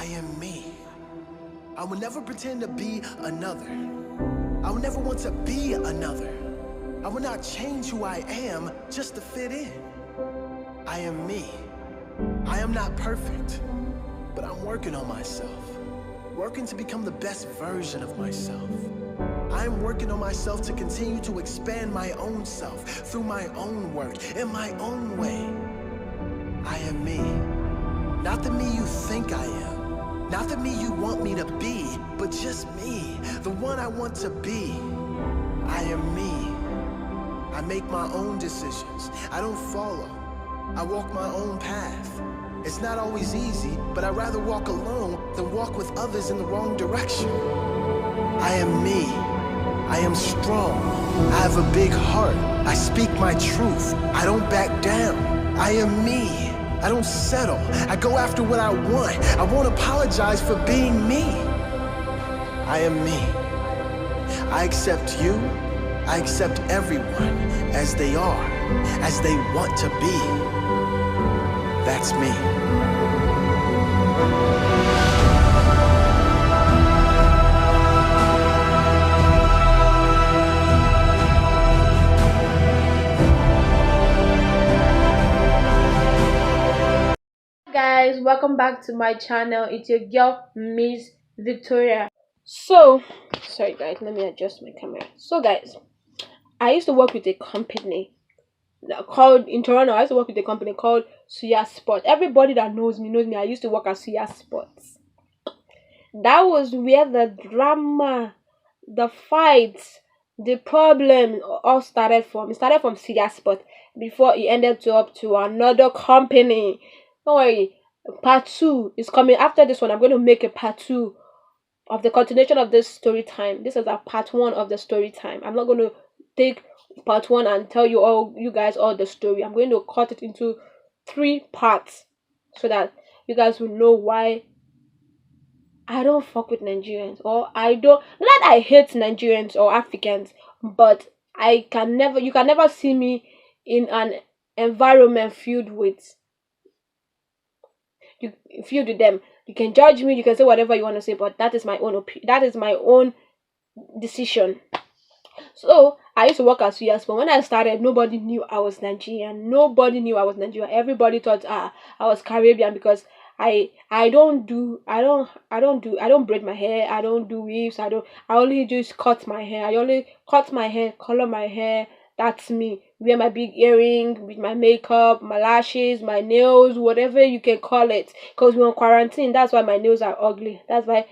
I am me. I will never pretend to be another. I will never want to be another. I will not change who I am just to fit in. I am me. I am not perfect, but I'm working on myself. Working to become the best version of myself. I am working on myself to continue to expand my own self through my own work, in my own way. I am me. Not the me you think I am. Not the me you want me to be, but just me, the one I want to be. I am me. I make my own decisions. I don't follow. I walk my own path. It's not always easy, but I'd rather walk alone than walk with others in the wrong direction. I am me. I am strong. I have a big heart. I speak my truth. I don't back down. I am me. I don't settle. I go after what I want. I won't apologize for being me. I am me. I accept you. I accept everyone as they are, as they want to be. That's me. Guys, welcome back to my channel. It's your girl Miss Victoria. So sorry guys, let me adjust my camera. So guys, I used to work with a company called in Toronto. I used to work with a company called Suya Sports. Everybody that knows me. I used to work at Suya Sports. That was where the drama, the fights, the problem all started from. It started from Suya Sports before it ended up to another company. Don't worry, part 2 is coming after this one. I'm going to make a part 2 of the continuation of this story time. This is a part 1 of the story time. I'm not going to take part 1 and tell you guys all the story. I'm going to cut it into 3 parts so that you guys will know why I don't fuck with Nigerians, or I don't, not I hate Nigerians or Africans, but you can never see me in an environment filled with them. You can judge me, you can say whatever you want to say, but that is my own opinion. That is my own decision. So I used to work at Suya, but when I started, nobody knew I was Nigerian. Everybody thought I was Caribbean because I don't braid my hair. I don't do weaves. I only just cut my hair. I only cut my hair, color my hair. That's me. Wear my big earring with my makeup, my lashes, my nails, whatever you can call it. Because we're on quarantine. That's why my nails are ugly. That's why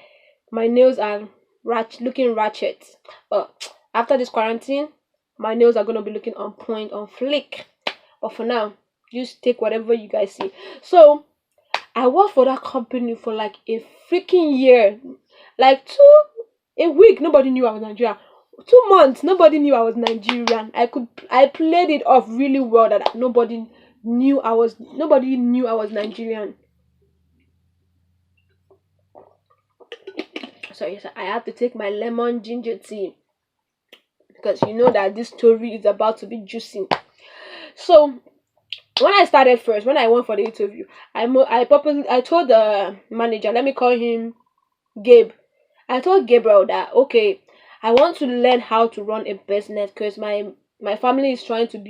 my nails are looking ratchet. But after this quarantine, my nails are gonna be looking on point, on flick. But for now, just take whatever you guys see. So I worked for that company for like a freaking year. Like a week, nobody knew I was Nigerian. 2 months, nobody knew I was Nigerian. I played it off really well that nobody knew I was Nigerian. Sorry, I have to take my lemon ginger tea because you know that this story is about to be juicy. So when I started first, when I went for the interview, I told the manager, let me call him Gabe. I told Gabriel that okay, I want to learn how to run a business because my family is trying to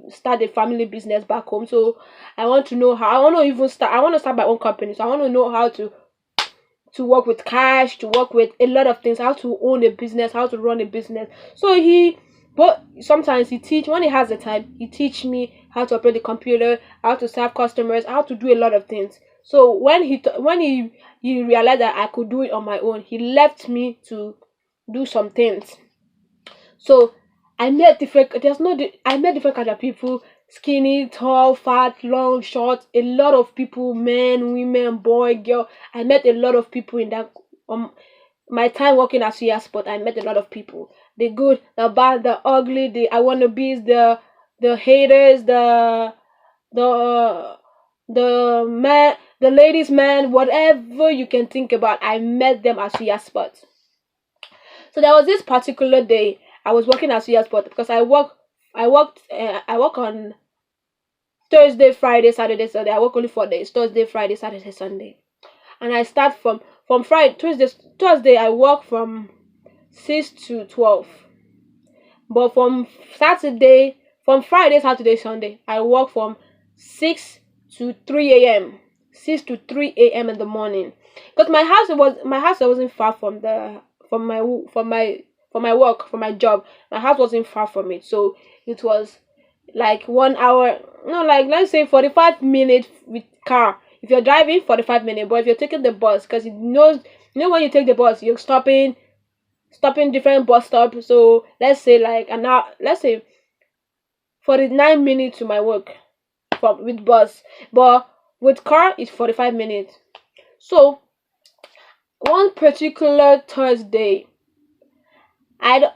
start a family business back home. So I want to know how. I want to start my own company. So I want to know how to work with cash, to work with a lot of things, how to own a business, how to run a business. So but sometimes when he has the time, he teach me how to operate the computer, how to serve customers, how to do a lot of things. So when he realized that I could do it on my own, he left me to do some things. So I met different kind of people: skinny, tall, fat, long, short, a lot of people, men, women, boy, girl. I met a lot of people in that my time working at Suya Sport. I met a lot of people. The good, the bad, the ugly, the I wanna be's, the haters, the man, the ladies man, whatever you can think about. I met them at Suya Sport. So there was this particular day I was working at Suya Sport because I work on Thursday, Friday, Saturday, Sunday. I work only 4 days: Thursday, Friday, Saturday, Sunday. and I start from Friday, Thursday I work from 6 to 12. But from Friday, Saturday, Sunday, I work from 6 to 3 a.m. 6 to 3 a.m. in the morning. Because my house wasn't far from the from my work, from my job. My house wasn't far from it. So it was like 1 hour, no, like let's say 45 minutes with car. If you're driving, 45 minutes. But if you're taking the bus, because when you take the bus, you're stopping different bus stops. So let's say like an hour, let's say 49 minutes to my work with bus, but with car it's 45 minutes. So one particular Thursday, I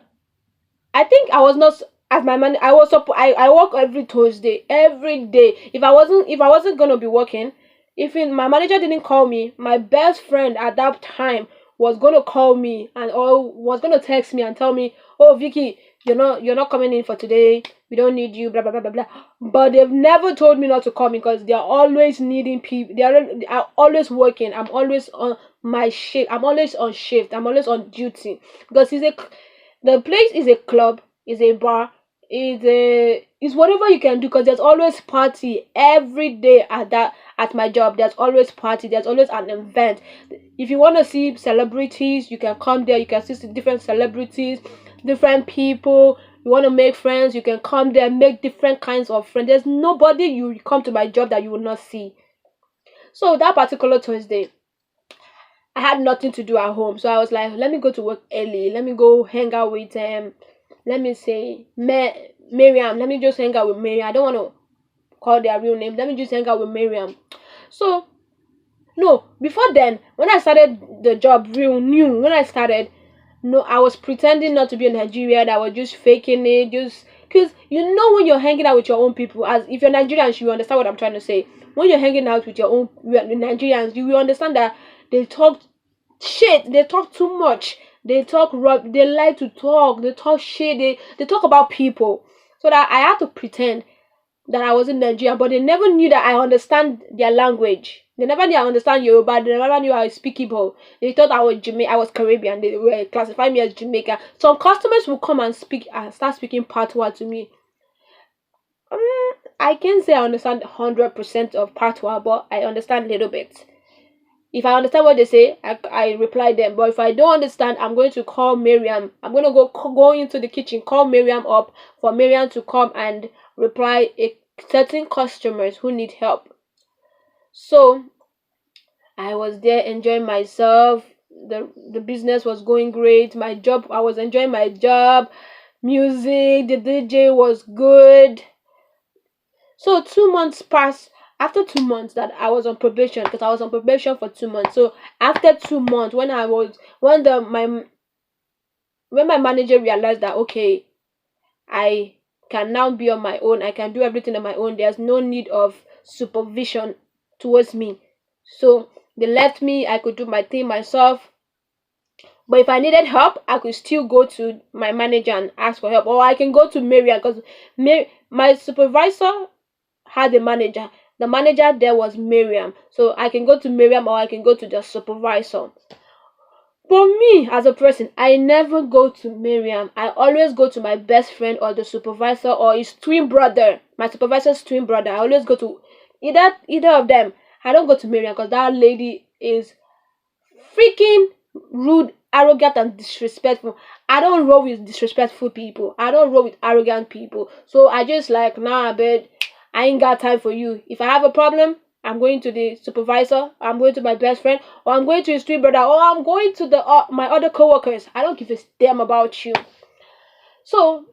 I think I was not as my man. I work every Thursday, every day. If I wasn't gonna be working, my manager didn't call me, my best friend at that time was gonna call me and or was gonna text me and tell me, "Oh, Vicky, you're not coming in for today. We don't need you." Blah blah blah blah blah. But they've never told me not to come because they are always needing people. They are always working. I'm always on my shift. I'm always on shift. I'm always on duty because the place is a club, is a bar, is whatever you can do because there's always party every day at my job. There's always party. There's always an event. If you want to see celebrities, you can come there. You can see different celebrities, different people. You want to make friends, you can come there, make different kinds of friends. There's nobody you come to my job that you will not see. So that particular Thursday, I had nothing to do at home, so I was like, let me go to work early. Let me go hang out with let me say Miriam. Let me just hang out with Miriam. I don't want to call their real name. Let me just hang out with Miriam. So no, before then, when I started the job real new, when I started, no, I was pretending not to be a Nigerian. I was just faking it, just because when you're hanging out with your own people, as if you're Nigerian, you understand what I'm trying to say. When you're hanging out with your own Nigerians, you will understand that they talk shit, they talk too much, they talk rub, they like to talk, they talk shit, they talk about people. So that I had to pretend that I wasn't Nigerian, but they never knew that I understand their language. They never knew I understand Yoruba. They never knew I speak Igbo. They thought I was Caribbean. They were classifying me as Jamaican. Some customers will come and start speaking patois to me. I can't say I understand 100% of patois, but I understand a little bit. If I understand what they say, I reply them. But if I don't understand, I'm going to call Miriam. I'm going to go into the kitchen, call Miriam up for Miriam to come and reply a certain customers who need help. So I was there enjoying myself. The business was going great. My job, I was enjoying my job. Music, the DJ was good. So 2 months passed. After 2 months that I was on probation, because I was on probation for 2 months. So after 2 months, when my manager realized that okay, I can now be on my own, I can do everything on my own, there's no need of supervision towards me. So they left me, I could do my thing myself. But if I needed help, I could still go to my manager and ask for help. Or I can go to Miriam because my supervisor had a manager. The manager there was Miriam. So I can go to Miriam or I can go to the supervisor. For me, as a person, I never go to Miriam. I always go to my best friend or the supervisor or his twin brother. My supervisor's twin brother. I always go to either of them. I don't go to Miriam because that lady is freaking rude, arrogant, and disrespectful. I don't roll with disrespectful people. I don't roll with arrogant people. So I just like, nah, but I ain't got time for you. If I have a problem, I'm going to the supervisor, I'm going to my best friend, or I'm going to his twin brother, or I'm going to my other co-workers. I don't give a damn about you. So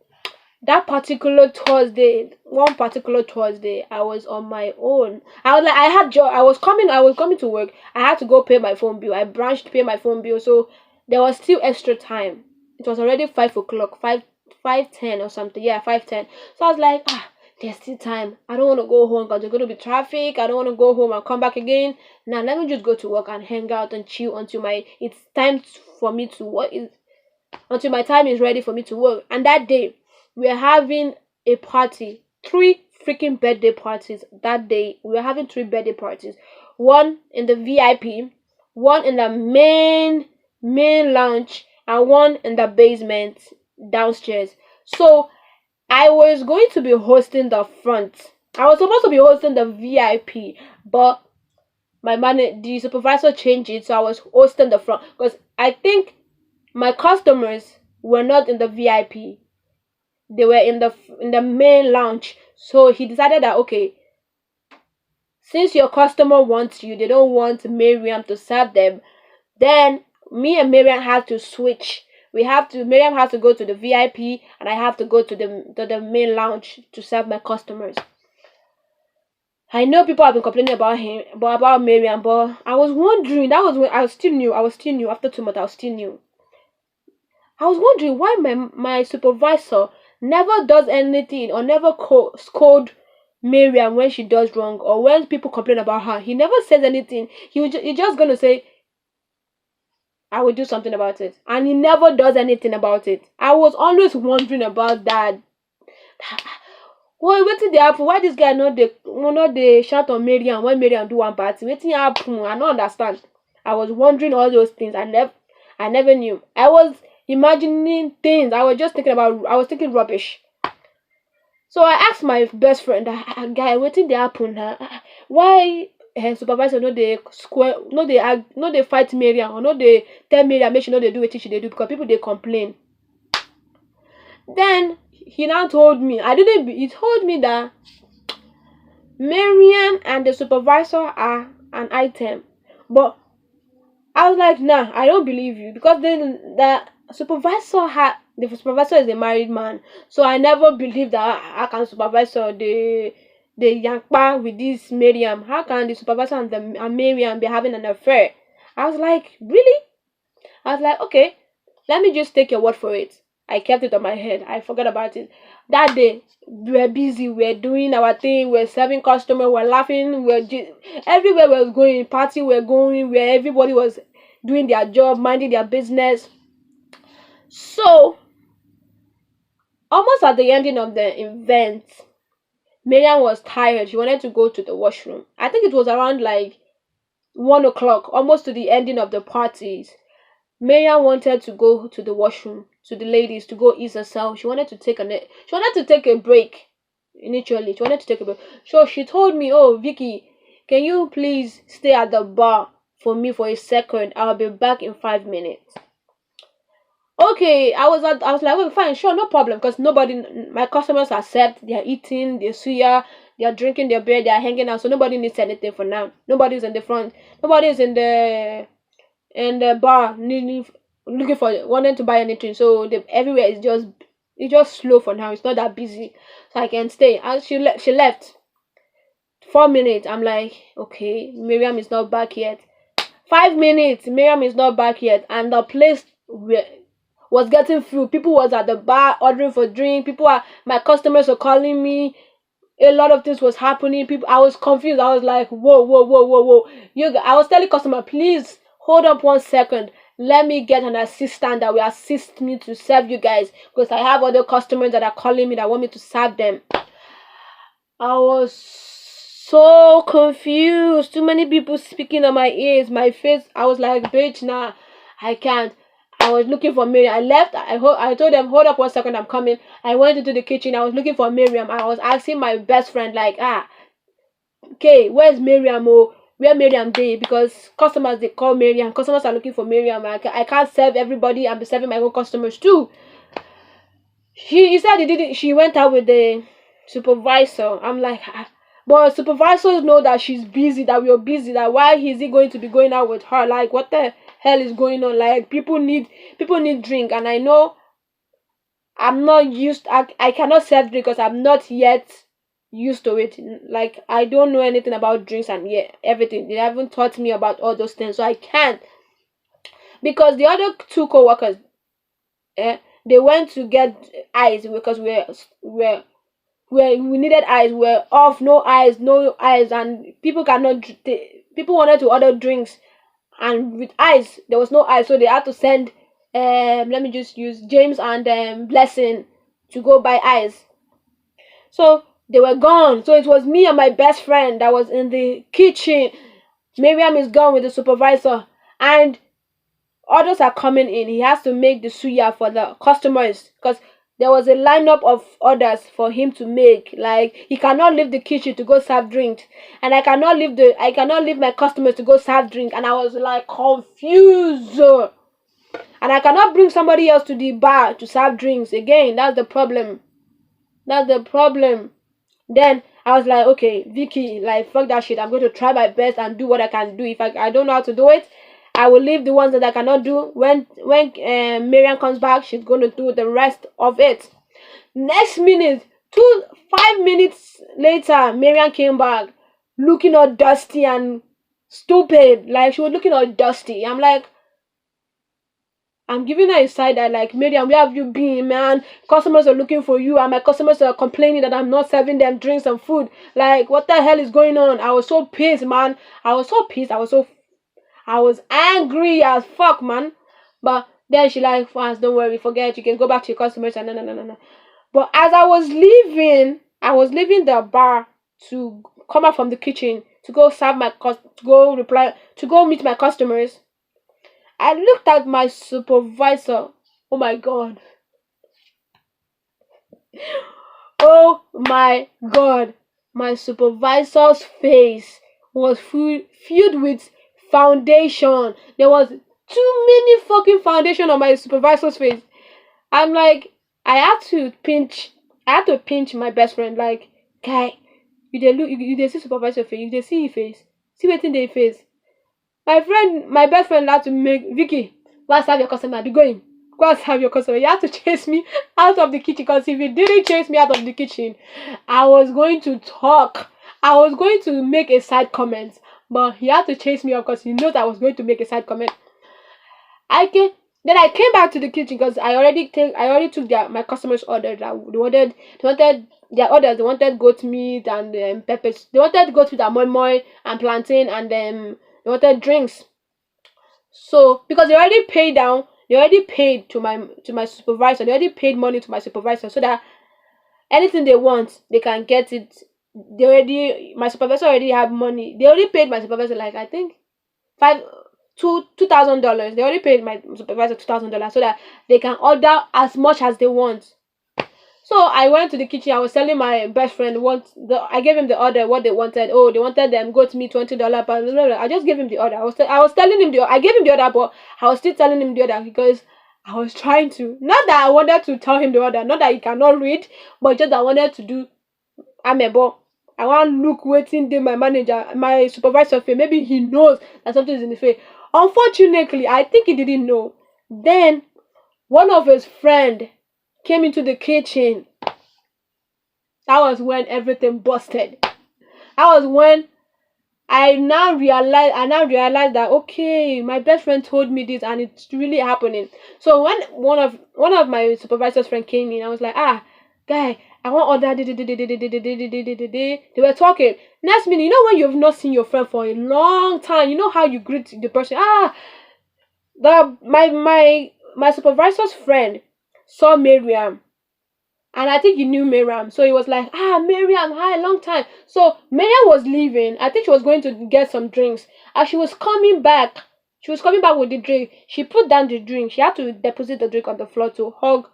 that particular Thursday, one particular Thursday, I was on my own. I was like, I had job. I was coming to work. I had to go pay my phone bill. I branched to pay my phone bill, so there was still extra time. It was already 5 o'clock, 5:10 or something. Yeah, 5:10. So I was like, there's still time. I don't want to go home because there's going to be traffic. I don't want to go home and come back again. Now let me just go to work and hang out and chill until it's time for me to work. Until my time is ready for me to work. And that day, we are having a party. 3 freaking birthday parties that day. We were having 3 birthday parties. One in the VIP, one in the main lounge and one in the basement downstairs. So I was going to be hosting the front. I was supposed to be hosting the VIP, but the supervisor changed it, so I was hosting the front because I think my customers were not in the VIP. They were in the main lounge. So he decided that, okay, since your customer wants you, they don't want Miriam to serve them, then me and Miriam have to switch. Miriam has to go to the VIP and I have to go to the main lounge to serve my customers. I know people have been complaining about Miriam, but I was wondering, that was when I was still new. After 2 months, I was still new. I was wondering why my supervisor never does anything or never scold Miriam when she does wrong or when people complain about her. He never says anything. He's just gonna say, I will do something about it. And he never does anything about it. I was always wondering about that. Why wetin dey happen? Why this guy not dey shout on Miriam when Miriam do one party? Wetin happen? I don't understand. I was wondering all those things. I never knew. I was imagining things. I was thinking rubbish. So I asked my best friend, guy, wetin dey happen? Why her supervisor no dey fight Miriam or no dey tell Miriam make she no dey do wetin she dey do because people dey complain. Then he now told me, he told me that Miriam and the supervisor are an item. But I was like, nah, I don't believe you because then the supervisor is a married man. So I never believed that I can supervisor the yankpa with this Miriam. How can the supervisor and Miriam be having an affair? I was like, really? I was like, okay, let me just take your word for it. I kept it on my head. I forgot about it. That day, we were busy. We were doing our thing. We were serving customers. We were laughing. Everywhere we was going. Party we were going. Where everybody was doing their job, minding their business. So, almost at the ending of the event, Miriam was tired. She wanted to go to the washroom. I think it was around like 1 o'clock, almost to the ending of the parties. Miriam wanted to go to the washroom, to the ladies, to go ease herself. She wanted to take a break. Initially, she wanted to take a break. So she told me, "Oh, Vicky, can you please stay at the bar for me for a second? I'll be back in 5 minutes." Okay, I was like, "Well, fine, sure, no problem." Because my customers accept. They are eating, they suya, they are drinking their beer, they are hanging out. So nobody needs anything for now. Nobody's in the front. Nobody's in the bar looking for wanting to buy anything. So everywhere is just slow for now. It's not that busy, so I can stay. And she left. 4 minutes. I'm like, okay, Miriam is not back yet. 5 minutes. Miriam is not back yet, and the place was getting full. People was at the bar ordering for drink. My customers were calling me. A lot of things was happening. I was confused. I was like, whoa. I was telling customer, please hold up 1 second. Let me get an assistant that will assist me to serve you guys because I have other customers that are calling me that want me to serve them. I was so confused. Too many people speaking on my ears, my face. I was like, bitch, nah, I can't. I was looking for Miriam. I left. I told them, hold up 1 second, I'm coming. I went into the kitchen. I was looking for Miriam. I was asking my best friend, like, okay, where's Miriam? Oh, where Miriam day? Because customers, they call Miriam. Customers are looking for Miriam. I can't serve everybody. I'm serving my own customers too. He said he didn't. She went out with the supervisor. I'm like, but supervisors know that she's busy, that we're busy, that why is he going to be going out with her? Like, what the hell is going on? Like, people need drink, and I know I'm not used. I cannot serve drink because I'm not yet used to it. Like, I don't know anything about drinks and everything. They haven't taught me about all those things, so I can't. Because the other two co-workers, they went to get ice because we needed ice. We're off, no ice, and people wanted to order drinks, and with ice there was no ice, so they had to send let me just use James and Blessing to go buy ice. So they were gone. So it was me and my best friend that was in the kitchen. Miriam is gone with the supervisor. and orders are coming in. He has to make the suya for the customers because there was a lineup of orders for him to make. Like, he cannot leave the kitchen to go serve drinks, and I cannot leave my customers to go serve drink. And I was like confused, and I cannot bring somebody else to the bar to serve drinks again. That's the problem. Then I was like, okay, Vicky, like, fuck that shit. I'm going to try my best and do what I can do. If I don't know how to do it, I will leave the ones that I cannot do. When Miriam comes back, she's going to do the rest of it. Next minute, 5 minutes later, Miriam came back looking all dusty and stupid. Like, she was looking all dusty. I'm like, I'm giving her a side eye, like, Miriam, where have you been, man? Customers are looking for you, and my customers are complaining that I'm not serving them drinks and food. Like, what the hell is going on? I was so pissed, man. I was so pissed. I was angry as fuck, man. But then she like, fast, don't worry, forget, you can go back to your customers, and no. But as I was leaving the bar to come out from the kitchen to go serve to go meet my customers. I looked at my supervisor. Oh my god. Oh my god. My supervisor's face was filled with foundation. There was too many fucking foundation on my supervisor's face. I'm like, I had to pinch my best friend, like, guy, you dey see supervisor face, you dey see his face. See wetin dey face. My best friend had to make Vicky, go and serve your customer. Be going. Go and serve your customer. You had to chase me out of the kitchen, because if you didn't chase me out of the kitchen, I was going to talk. I was going to make a side comment, but he had to chase me out because he knows I was going to make a side comment. Then I came back to the kitchen because I already took my customers' order. They wanted their orders. They wanted goat meat and peppers. They wanted goat meat and moi and plantain, and they wanted drinks. So because they already paid to my supervisor. They already paid money to my supervisor so that anything they want, they can get it. My supervisor already have money. They already paid my supervisor, like, I think $2,000. They already paid my supervisor $2,000 so that they can order as much as they want. So I went to the kitchen. I was telling my best friend I gave him the order, what they wanted. Oh, they wanted them goat meat, $20. But I just gave him the order. I was telling him I gave him the order, but I was still telling him the order because I was trying to. Not that I wanted to tell him the order, not that he cannot read, but just I wanted to do amebo. I want to look waiting there, my supervisor face. Maybe he knows that something is in the face. Unfortunately, I think he didn't know. Then one of his friend came into the kitchen. That was when everything busted. That was when I now realized that, okay, my best friend told me this and it's really happening. So when one of my supervisor's friend came in, I was like, guy, I want order. They were talking. Next minute, you know when you've not seen your friend for a long time, you know how you greet the person. My supervisor's friend saw Miriam, and I think he knew Miriam, so he was like, Miriam, hi, long time. So Miriam was leaving. I think she was going to get some drinks. As she was coming back with the drink. She put down the drink. She had to deposit the drink on the floor to hug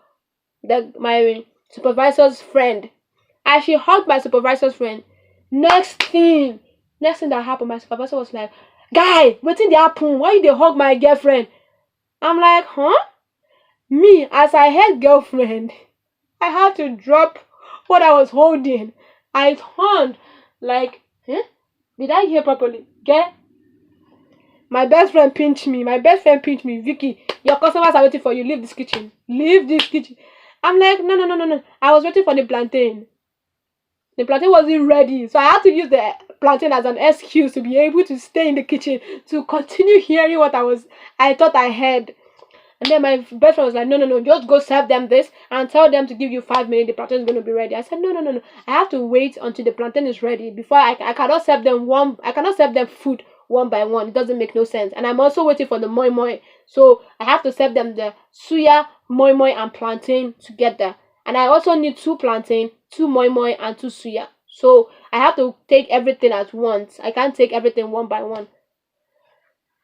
my supervisor's friend. As she hugged my supervisor's friend, next thing that happened, my supervisor was like, guy, wetin dey happen? Why you dey hug my girlfriend? I'm like, huh? Me, as I heard girlfriend, I had to drop what I was holding. I turned like, did I hear properly? Get? My best friend pinched me. Vicky, your customers are waiting for you. Leave this kitchen. I'm like, no. I was waiting for the plantain. The plantain wasn't ready. So I had to use the plantain as an excuse to be able to stay in the kitchen to continue hearing what I thought I heard. And then my best friend was like, no, just go serve them this and tell them to give you 5 minutes. The plantain is going to be ready. I said, no. I have to wait until the plantain is ready before I cannot serve them food one by one. It doesn't make no sense. And I'm also waiting for the moi moi. So I have to serve them the suya, moi moi, and plantain together. And I also need 2 plantain, 2 moi moi, and 2 suya. So I have to take everything at once. I can't take everything one by one.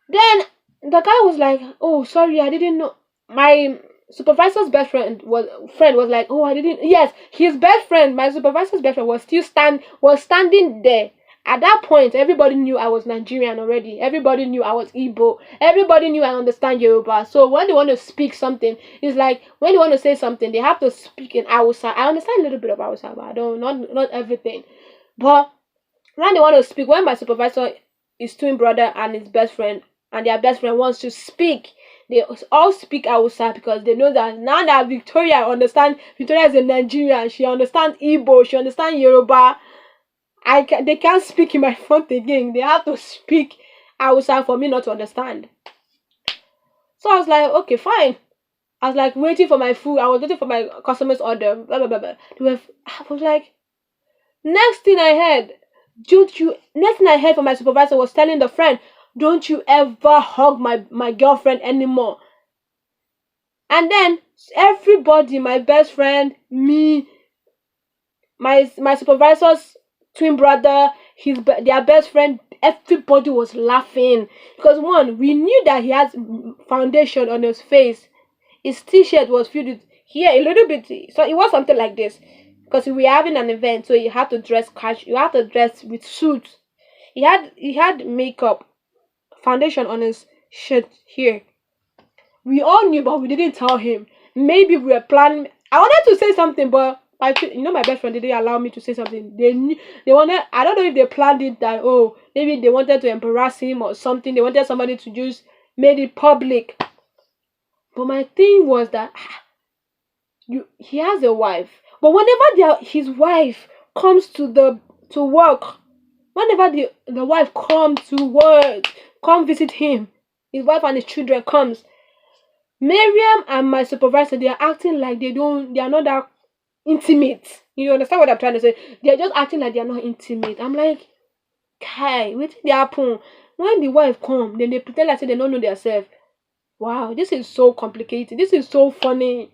Then The guy was like, "Oh, sorry, I didn't know." My supervisor's best friend was like, "Oh, I didn't." Yes, his best friend, my supervisor's best friend, was standing there. At that point, everybody knew I was Nigerian already. Everybody knew I was Igbo. Everybody knew I understand Yoruba. So when they want to speak something, it's like when they want to say something, they have to speak in Hausa. I understand a little bit of Hausa, but I don't not everything. But when they want to speak, when my supervisor is twin brother and his best friend, and their best friend wants to speak, they all speak Hausa because they know that now that Victoria is a Nigerian, she understands Igbo, she understands Yoruba. They can't speak in my front again. They have to speak Hausa for me not to understand. So I was like, okay, fine. I was like waiting for my food. I was waiting for my customer's order. Blah blah blah blah. I was like, next thing I heard, next thing I heard from my supervisor was telling the friend, don't you ever hug my girlfriend anymore. And then everybody, my best friend, me, my supervisor's twin brother, their best friend, everybody was laughing because one, we knew that he has foundation on his face. His t-shirt was filled with here a little bit, so it was something like this because we were having an event, so you had to dress casual, you had to dress with suits. He had makeup, foundation on his shirt here. We all knew, but we didn't tell him. Maybe we were planning. I wanted to say something, but my best friend didn't allow me to say something. They knew they wanted. I don't know if they planned it that, oh, maybe they wanted to embarrass him or something. They wanted somebody to just made it public. But my thing was that he has a wife. But whenever his wife comes to work, whenever the wife comes to work, come visit him, his wife and his children comes. Miriam and my supervisor, they are acting like they are not that intimate. You understand what I'm trying to say? They are just acting like they are not intimate. I'm like, kai, wetin dey happen? When the wife come, then they pretend like say they don't know themselves. Wow, this is so complicated. This is so funny.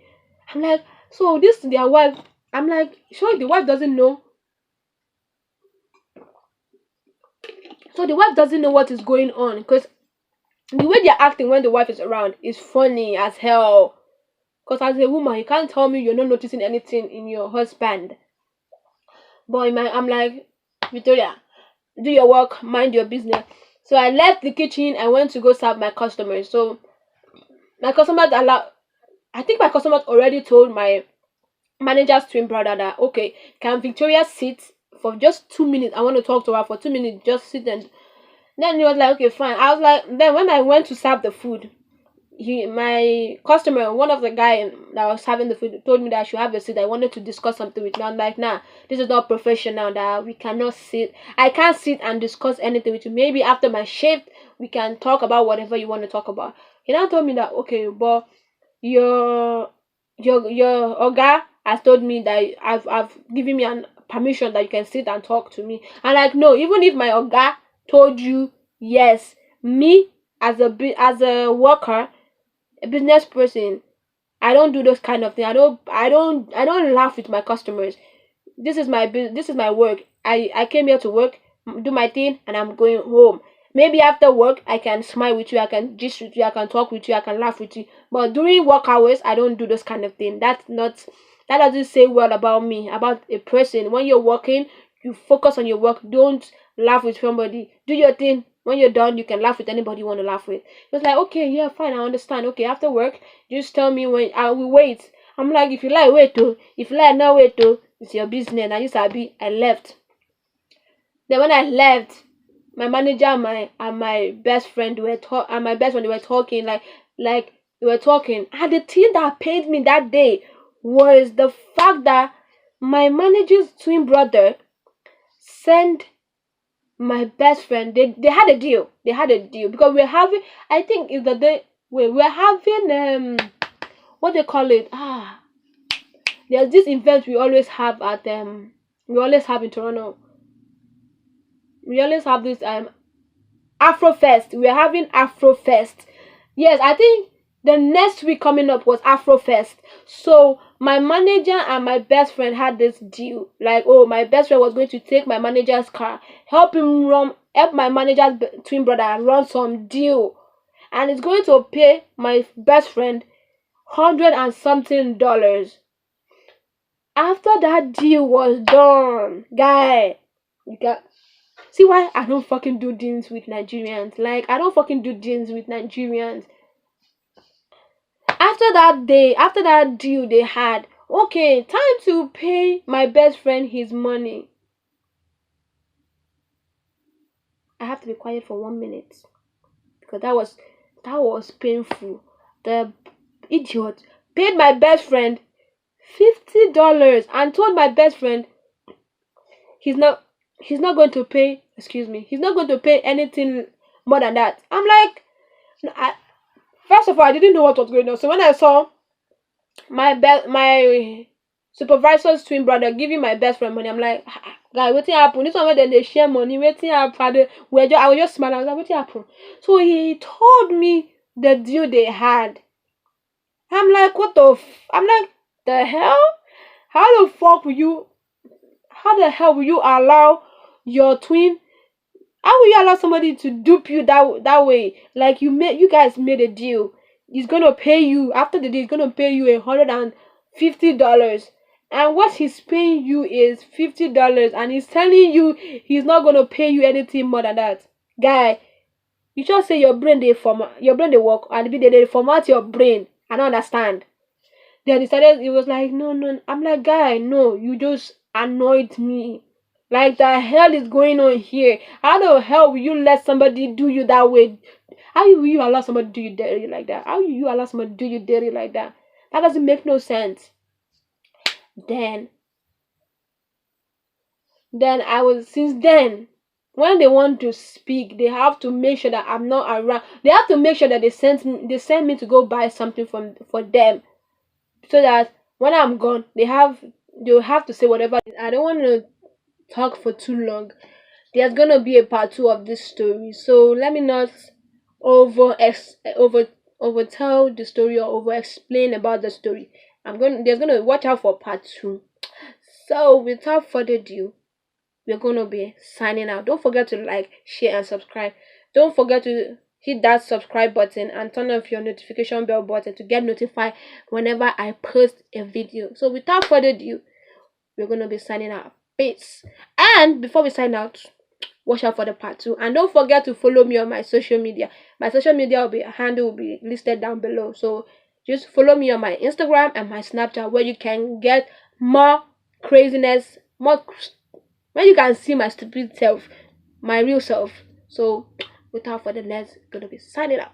I'm like, so this their wife. I'm like, sure the wife doesn't know. So the wife doesn't know what is going on because the way they're acting when the wife is around is funny as hell. Because as a woman, you can't tell me you're not noticing anything in your husband. But I'm like, Victoria, do your work, mind your business. So I left the kitchen. I went to go serve my customers. So my customers I think my customers already told my manager's twin brother that, okay, can Victoria sit for just 2 minutes? I want to talk to her for 2 minutes. Just sit. And then he was like, okay, fine. I was like, then when I went to serve the food, my customer, one of the guy that was having the food, told me that I should have a seat. I wanted to discuss something with me. I'm like, nah, this is not professional. That we cannot sit. I can't sit and discuss anything with you. Maybe after my shift, we can talk about whatever you want to talk about. He now told me that, okay, but your oga has told me that I've given me an permission that you can sit and talk to me. And like, no, even if my oga told you, yes, me as a worker, a business person, I don't do those kind of things. I don't laugh with my customers. This is my work. I came here to work, do my thing, and I'm going home. Maybe after work I can smile with you, I can gist with you, I can talk with you, I can laugh with you. But during work hours, I don't do those kind of thing. That doesn't say well about me, about a person. When you're working, you focus on your work. Don't laugh with somebody. Do your thing. When you're done, you can laugh with anybody you want to laugh with. It was like, okay, yeah, fine, I understand. Okay, after work, just tell me when I will wait. I'm like, if you like, wait too. If you like, not wait too. It's your business. I used to be. I left. Then when I left, my manager and my best friend were they were talking like they were talking. And the thing that paid me that day was the fact that my manager's twin brother sent my best friend. They had a deal. They had a deal because we're having. I think is the day we're having what they call it. There's this event we always have in Toronto. We always have this Afrofest. We're having Afrofest. Yes, I think the next week coming up was Afrofest. So my manager and my best friend had this deal. Like, oh, my best friend was going to take my manager's car, help my manager's twin brother run some deal. and it's going to pay my best friend $100 and something. After that deal was done, guy, you got see why I don't fucking do deals with Nigerians. Like, I don't fucking do deals with Nigerians. After that day, after that deal they had, okay, time to pay my best friend his money. I have to be quiet for 1 minute because that was painful. The idiot paid my best friend $50 and told my best friend he's not going to pay, excuse me, he's not going to pay anything more than that. I'm like, first of all, I didn't know what was going on. So when I saw my supervisor's twin brother giving my best friend money, I'm like, guy, wetin happen? This one where they share money, wetin happen? I was just smiling. I was like, wetin happen? So he told me the deal they had. I'm like, I'm like, the hell? How the hell will you allow your twin? How will you allow somebody to dupe you that way? Like, you guys made a deal. He's gonna pay you after the deal. He's gonna pay you $150, and what he's paying you is $50, and he's telling you he's not gonna pay you anything more than that. Guy, you just say your brain they work, and they format your brain. I don't understand. Then he was like, no. I'm like, guy, no, you just annoyed me. Like, the hell is going on here? How the hell will you let somebody do you that way? How will you allow somebody to do you dirty like that? How will you allow somebody to do you dirty like that? That doesn't make no sense. Then since then, when they want to speak, they have to make sure that I'm not around. They have to make sure that they send me to go buy something for them, so that when I'm gone, they'll have to say whatever. I don't want to talk for too long. There's gonna be a part 2 of this story, so let me not over tell the story or over explain about the story. There's gonna watch out for part 2. So without further ado, we're gonna be signing out. Don't forget to like, share, and subscribe. Don't forget to hit that subscribe button and turn off your notification bell button to get notified whenever I post a video. So without further ado, we're gonna be signing out. Peace. And before we sign out, watch out for the part 2, and don't forget to follow me on my social media. My social media handle will be listed down below, so just follow me on my Instagram and my Snapchat, where you can get more craziness, where you can see my stupid self, my real self. So without further ado, gonna be signing out.